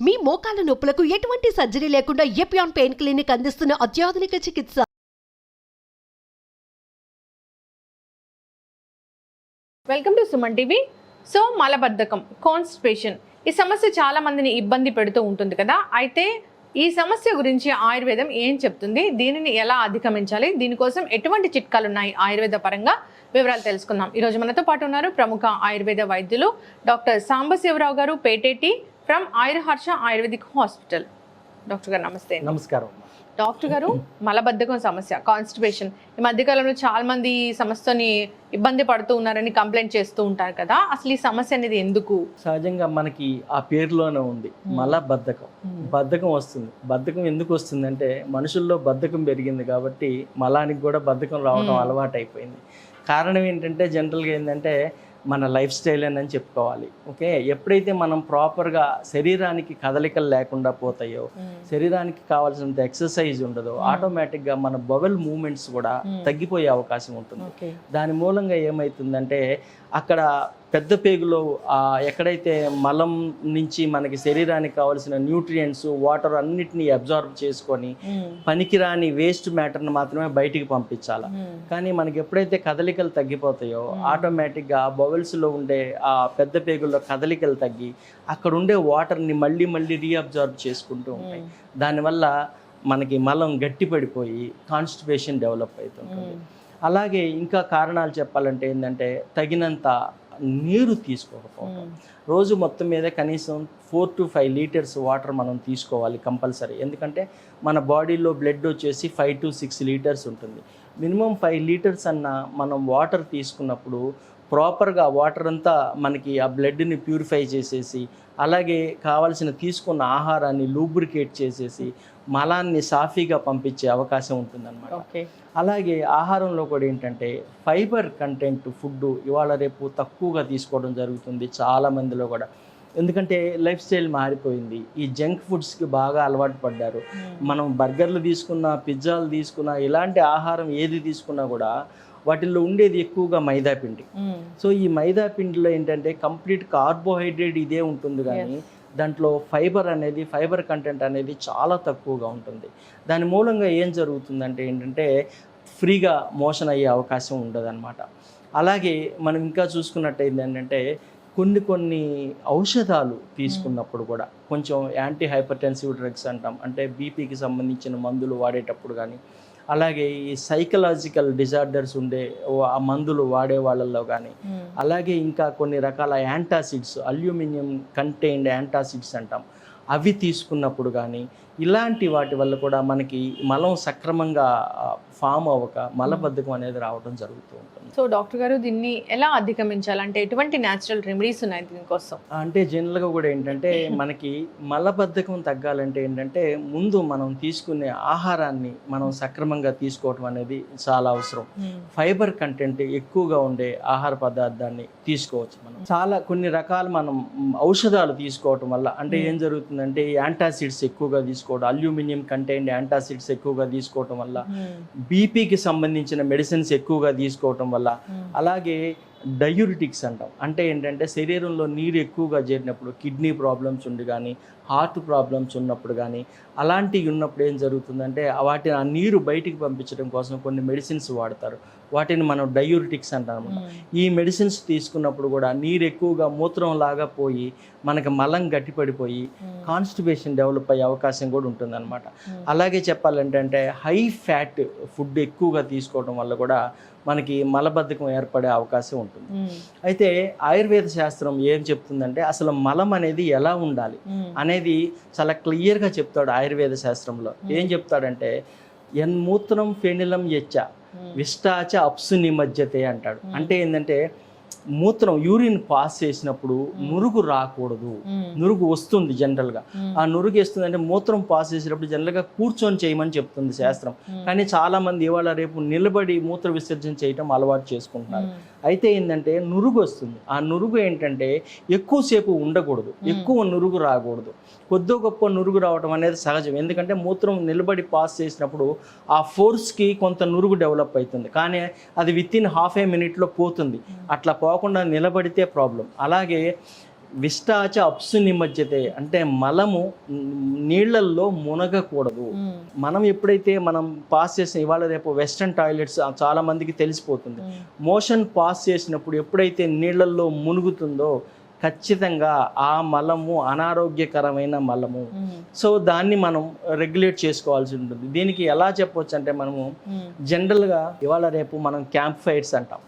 మీ మోకాల నొప్పులకు ఎటువంటి సర్జరీ లేకుండా ఎపియాన్ పెయిన్ క్లినిక్ అందిస్తున్న అత్యాధునిక చికిత్స. Welcome to Suman TV. So మలబద్ధకం, కాన్స్టిపేషన్, ఈ సమస్య చాలా మందిని ఇబ్బంది పెడుతూ ఉంటుంది కదా. అయితే ఈ సమస్య గురించి ఆయుర్వేదం ఏం చెప్తుంది, దీనిని ఎలా అధిగమించాలి, దీనికోసం ఎటువంటి చిట్కాలు ఉన్నాయి ఆయుర్వేద పరంగా, వివరాలు తెలుసుకుందాం. ఈరోజు మనతో పాటు ఉన్నారు ప్రముఖ ఆయుర్వేద వైద్యులు డాక్టర్ సాంబశివరావు గారు, పేటేటి from Ayurharsha ayurvedic hospital. Doctor గారు నమస్తే. నమస్కారం. డాక్టర్ గారు, మలబద్ధకం సమస్య, కాన్స్టిపేషన్, ఈ మధ్యకాలంలో చాలా మంది ఈ సమస్యని ఇబ్బంది పడుతూ ఉన్నారని కంప్లైంట్ చేస్తూ ఉంటారు కదా. అసలు ఈ సమస్య అనేది ఎందుకు? సహజంగా మనకి ఆ పేరులోనే ఉంది, మలబద్ధకం. బద్ధకం వస్తుంది. బద్ధకం ఎందుకు వస్తుంది అంటే మనుషుల్లో బద్ధకం పెరిగింది కాబట్టి మలానికి కూడా బద్ధకం రావడం అలవాటు అయిపోయింది. కారణం ఏంటంటే జనరల్గా ఏంటంటే మన లైఫ్ స్టైల్ అని చెప్పుకోవాలి. ఓకే, ఎప్పుడైతే మనం ప్రాపర్గా శరీరానికి కదలికలు లేకుండా పోతాయో, శరీరానికి కావాల్సినంత ఎక్సర్సైజ్ ఉండదో, ఆటోమేటిక్గా మన బవెల్ మూమెంట్స్ కూడా తగ్గిపోయే అవకాశం ఉంటుంది. దాని మూలంగా ఏమవుతుందంటే అక్కడ పెద్ద పేగులో ఎక్కడైతే మలం నుంచి మనకి శరీరానికి కావాల్సిన న్యూట్రియంట్స్, వాటర్ అన్నిటినీ అబ్జార్బ్ చేసుకొని పనికిరాని వేస్ట్ మ్యాటర్ని మాత్రమే బయటికి పంపించాలి. కానీ మనకి ఎప్పుడైతే కదలికలు తగ్గిపోతాయో ఆటోమేటిక్గా బవెల్స్లో ఉండే ఆ పెద్ద పేగుల్లో కదలికలు తగ్గి అక్కడ ఉండే వాటర్ని మళ్ళీ మళ్ళీ రీఅబ్జార్బ్ చేసుకుంటూ ఉంటాయి. దానివల్ల మనకి మలం గట్టిపడిపోయి కాన్స్టిపేషన్ డెవలప్ అవుతుంటుంది. అలాగే ఇంకా కారణాలు చెప్పాలంటే ఏంటంటే తగినంత నీరు తీసుకోకపోవడం. రోజు మొత్తం మీద కనీసం 4 to 5 లీటర్స్ వాటర్ మనం తీసుకోవాలి కంపల్సరీ. ఎందుకంటే మన బాడీలో బ్లడ్ వచ్చేసి 5 to 6 లీటర్స్ ఉంటుంది. మినిమం 5 లీటర్స్ అన్న మనం వాటర్ తీసుకున్నప్పుడు ప్రాపర్గా వాటర్ అంతా మనకి ఆ బ్లడ్ని ప్యూరిఫై చేసేసి, అలాగే కావాల్సిన తీసుకున్న ఆహారాన్ని లూబ్రికేట్ చేసేసి మలాన్ని సాఫీగా పంపించే అవకాశం ఉంటుందన్నమాట. అలాగే ఆహారంలో కూడా ఏంటంటే ఫైబర్ కంటెంట్ ఫుడ్ ఇవాళ రేపు తక్కువగా తీసుకోవడం జరుగుతుంది చాలా మందిలో కూడా. ఎందుకంటే లైఫ్ స్టైల్ మారిపోయింది, ఈ జంక్ ఫుడ్స్కి బాగా అలవాటు పడ్డారు. మనం బర్గర్లు తీసుకున్నా, పిజ్జాలు తీసుకున్నా, ఇలాంటి ఆహారం ఏది తీసుకున్నా కూడా వాటిల్లో ఉండేది ఎక్కువగా మైదా పిండి. సో ఈ మైదా పిండిలో ఏంటంటే కంప్లీట్ కార్బోహైడ్రేట్ ఇదే ఉంటుంది, కానీ దాంట్లో ఫైబర్ కంటెంట్ అనేది చాలా తక్కువగా ఉంటుంది. దాని మూలంగా ఏం జరుగుతుందంటే ఏంటంటే ఫ్రీగా మోషన్ అయ్యే అవకాశం ఉండదన్నమాట. అలాగే మనం ఇంకా చూసుకున్నట్టయితే ఏంటంటే కొన్ని ఔషధాలు తీసుకున్నప్పుడు కూడా కొంచెం యాంటీ హైపర్టెన్సివ్ డ్రగ్స్ అంటాం, అంటే బీపీకి సంబంధించిన మందులు వాడేటప్పుడు కానీ, అలాగే ఈ సైకలాజికల్ డిజార్డర్స్ ఉండే ఆ మందులు వాడే వాళ్ళల్లో కానీ, అలాగే ఇంకా కొన్ని రకాల యాంటాసిడ్స్, అల్యూమినియం కంటైన్డ్ యాంటాసిడ్స్ అంటాం, అవి తీసుకున్నప్పుడు కానీ ఇలాంటి వాటి వల్ల కూడా మనకి మలం సక్రమంగా ఫామ్ అవ్వక మలబద్ధకం అనేది రావడం జరుగుతూ ఉంటుంది. సో డాక్టర్ గారు, దీన్ని ఎలా అధిగమించాలి అంటే ఎటువంటి న్యాచురల్ రెమెడీస్ ఉన్నాయి దీనికోసం? అంటే జనరల్గా కూడా ఏంటంటే మనకి మలబద్ధకం తగ్గాలంటే ఏంటంటే ముందు మనం తీసుకునే ఆహారాన్ని మనం సక్రమంగా తీసుకోవటం అనేది చాలా అవసరం. ఫైబర్ కంటెంట్ ఎక్కువగా ఉండే ఆహార పదార్థాన్ని తీసుకోవచ్చు. మనం చాలా కొన్ని రకాల మనం ఔషధాలు తీసుకోవటం వల్ల అంటే ఏం జరుగుతుందంటే యాంటాసిడ్స్ ఎక్కువగా తీసుకోవడం, అల్యూమినియం కంటైన్డ్ యాంటాసిడ్స్ ఎక్కువగా తీసుకోవటం వల్ల, బీపీకి సంబంధించిన మెడిసిన్స్ ఎక్కువగా తీసుకోవటం వల్ల, అలాగే డయూరిటిక్స్ అంటాం, అంటే ఏంటంటే శరీరంలో నీరు ఎక్కువగా చేరినప్పుడు కిడ్నీ ప్రాబ్లమ్స్ ఉండి కానీ, హార్ట్ ప్రాబ్లమ్స్ ఉన్నప్పుడు కానీ, అలాంటివి ఉన్నప్పుడు ఏం జరుగుతుందంటే వాటిని ఆ నీరు బయటికి పంపించడం కోసం కొన్ని మెడిసిన్స్ వాడతారు. వాటిని మనం డయూరిటిక్స్ అంటాం. ఈ మెడిసిన్స్ తీసుకున్నప్పుడు కూడా నీరు ఎక్కువగా మూత్రం లాగా పోయి మనకి మలం గట్టిపడిపోయి కాన్స్టిపేషన్ డెవలప్ అయ్యే అవకాశం కూడా ఉంటుందన్నమాట. అలాగే చెప్పాలంటే హై ఫ్యాట్ ఫుడ్ ఎక్కువగా తీసుకోవడం వల్ల కూడా మనకి మలబద్ధకం ఏర్పడే అవకాశం ఉంటుంది. అయితే ఆయుర్వేద శాస్త్రం ఏం చెప్తుందంటే అసలు మలం అనేది ఎలా ఉండాలి అనేది చాలా క్లియర్గా చెప్తాడు ఆయుర్వేద శాస్త్రంలో. ఏం చెప్తాడంటే యన్మూత్రం ఫెనిలం యచ్చ విష్టాచ అప్సు నిమజ్జతే అంటాడు. అంటే ఏంటంటే మూత్రం యూరిన్ పాస్ చేసినప్పుడు నురుగు రాకూడదు, నురుగు వస్తుంది జనరల్గా. ఆ నురుగు వస్తుంది అంటే మూత్రం పాస్ చేసినప్పుడు జనరల్గా కూర్చొని చేయమని చెప్తుంది శాస్త్రం. కానీ చాలా మంది ఇవాళ రేపు నిలబడి మూత్ర విసర్జన చేయటం అలవాటు చేసుకుంటున్నారు. అయితే ఏంటంటే నురుగు వస్తుంది. ఆ నురుగు ఏంటంటే ఎక్కువసేపు ఉండకూడదు, ఎక్కువ నురుగు రాకూడదు. కొద్దో గొప్ప నురుగు రావడం అనేది సహజం. ఎందుకంటే మూత్రం నిలబడి పాస్ చేసినప్పుడు ఆ ఫోర్స్కి కొంత నురుగు డెవలప్ అవుతుంది, కానీ అది విత్ ఇన్ హాఫ్ ఏ మినిట్లో పోతుంది. అట్లా పోకుండా నిలబడితే ప్రాబ్లం. అలాగే విష్టాచ అప్సు నిమజ్జతే అంటే మలము నీళ్ళల్లో మునగకూడదు. మనం ఎప్పుడైతే మనం పాస్ చేసిన ఇవాళ రేపు వెస్ట్రన్ టాయిలెట్స్ చాలా మందికి తెలిసిపోతుంది. మోషన్ పాస్ చేసినప్పుడు ఎప్పుడైతే నీళ్ళల్లో మునుగుతుందో ఖచ్చితంగా ఆ మలము అనారోగ్యకరమైన మలము. సో దాన్ని మనం రెగ్యులేట్ చేసుకోవాల్సి ఉంటుంది. దీనికి ఎలా చెప్పవచ్చు అంటే మనము జనరల్గా ఇవాళ రేపు మనం క్యాంప్ ఫైర్స్ అంటాం.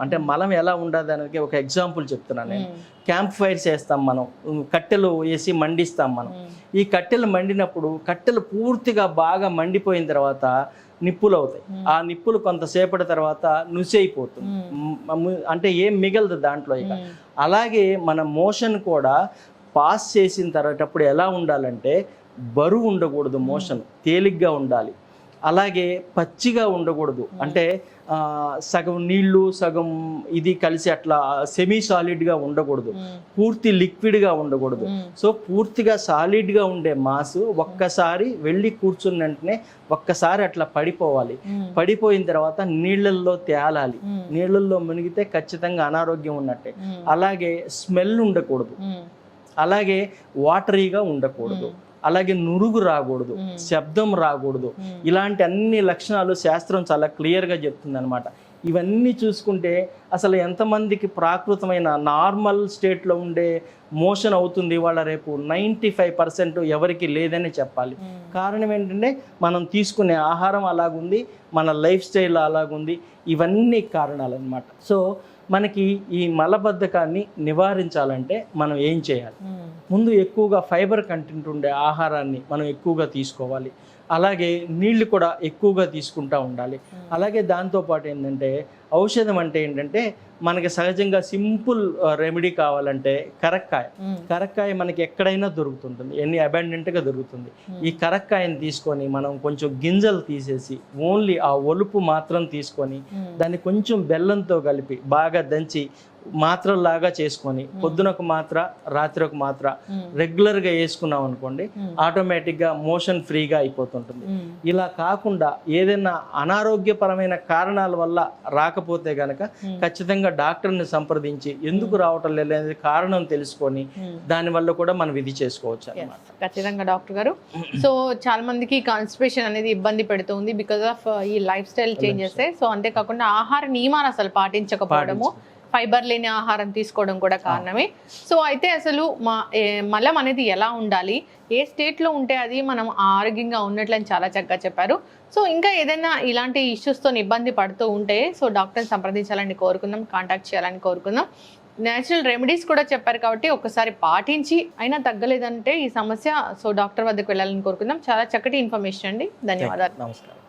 అంటే మలం ఎలా ఉండదు దానికి ఒక ఎగ్జాంపుల్ చెప్తున్నాను నేను. క్యాంప్ ఫైర్స్ వేస్తాం మనం, కట్టెలు వేసి మండిస్తాం మనం. ఈ కట్టెలు మండినప్పుడు కట్టెలు పూర్తిగా బాగా మండిపోయిన తర్వాత నిప్పులు అవుతాయి. ఆ నిప్పులు కొంతసేపటి తర్వాత నుసి అయిపోతుంది, అంటే ఏం మిగలదు దాంట్లో ఇక. అలాగే మన మోషన్ కూడా పాస్ చేసిన తర్వాత ఎలా ఉండాలంటే బరువు ఉండకూడదు, మోషన్ తేలిగ్గా ఉండాలి. అలాగే పచ్చిగా ఉండకూడదు, అంటే సగం నీళ్లు సగం ఇది కలిసి అట్లా సెమీ సాలిడ్గా ఉండకూడదు, పూర్తి లిక్విడ్గా ఉండకూడదు. సో పూర్తిగా సాలిడ్గా ఉండే మాసు ఒక్కసారి వెళ్ళి కూర్చున్న వెంటనే ఒక్కసారి అట్లా పడిపోవాలి. పడిపోయిన తర్వాత నీళ్ళల్లో తేలాలి. నీళ్ళల్లో మునిగితే ఖచ్చితంగా అనారోగ్యం ఉన్నట్టే. అలాగే స్మెల్ ఉండకూడదు, అలాగే వాటరీగా ఉండకూడదు, అలాగే నురుగు రాకూడదు, శబ్దం రాకూడదు. ఇలాంటి అన్ని లక్షణాలు శాస్త్రం చాలా క్లియర్గా చెప్తుంది అనమాట. ఇవన్నీ చూసుకుంటే అసలు ఎంతమందికి ప్రాకృతమైన నార్మల్ స్టేట్లో ఉండే మోషన్ అవుతుంది ఇవాళ రేపు 95% ఎవరికి లేదని చెప్పాలి. కారణం ఏంటంటే మనం తీసుకునే ఆహారం అలాగుంది, మన లైఫ్ స్టైల్ అలాగుంది. ఇవన్నీ కారణాలు అన్నమాట. సో మనకి ఈ మలబద్ధకాన్ని నివారించాలంటే మనం ఏం చేయాలి? ముందు ఎక్కువగా ఫైబర్ కంటెంట్ ఉండే ఆహారాన్ని మనం ఎక్కువగా తీసుకోవాలి. అలాగే నీళ్లు కూడా ఎక్కువగా తీసుకుంటూ ఉండాలి. అలాగే దాంతోపాటు ఏంటంటే ఔషధం అంటే ఏంటంటే మనకి సహజంగా సింపుల్ రెమెడీ కావాలంటే కరక్కాయ మనకి ఎక్కడైనా దొరుకుతుంటుంది, అబాండెంట్గా దొరుకుతుంది. ఈ కరక్కాయని తీసుకొని మనం కొంచెం గింజలు తీసేసి ఓన్లీ ఆ ఒలుపు మాత్రం తీసుకొని దాన్ని కొంచెం బెల్లంతో కలిపి బాగా దంచి మాత్రలాగా చేసుకొని పొద్దున ఒక మాత్ర రాత్రి ఒక మాత్ర రెగ్యులర్గా వేసుకున్నాం అనుకోండి, ఆటోమేటిక్గా మోషన్ ఫ్రీగా అయిపోతుంటుంది. ఇలా కాకుండా ఏదైనా అనారోగ్యపరమైన కారణాల వల్ల రాకపోతే గనక ఖచ్చితంగా డాక్టర్ని సంప్రదించి ఎందుకు రావటం లేదు అనేది కారణం తెలుసుకొని దానివల్ల కూడా మనం విధి చేసుకోవచ్చు అన్నమాట. ఖచ్చితంగా డాక్టర్ గారు. సో చాలా మందికి కాన్స్టిపేషన్ అనేది ఇబ్బంది పెడుతుంది బికాస్ ఆఫ్ ఈ లైఫ్ స్టైల్ చేంజెస్. సో అంతేకాకుండా ఆహార నియమాలు అసలు పాటించకపోవడము, ఫైబర్ లేని ఆహారం తీసుకోవడం కూడా కారణమే. సో అయితే అసలు మలం అనేది ఎలా ఉండాలి, ఏ స్టేట్లో ఉంటే అది మనం ఆరోగ్యంగా ఉన్నట్లని చాలా చక్కగా చెప్పారు. సో ఇంకా ఏదైనా ఇలాంటి ఇష్యూస్తో ఇబ్బంది పడుతూ ఉంటే సో డాక్టర్ని సంప్రదించాలని కోరుకుందాం, కాంటాక్ట్ చేయాలని కోరుకుందాం. నేచురల్ రెమెడీస్ కూడా చెప్పారు కాబట్టి ఒకసారి పాటించి అయినా తగ్గలేదంటే ఈ సమస్య సో డాక్టర్ వద్దకు వెళ్ళాలని కోరుకుందాం. చాలా చక్కటి ఇన్ఫర్మేషన్ అండి. ధన్యవాదాలు. నమస్కారం.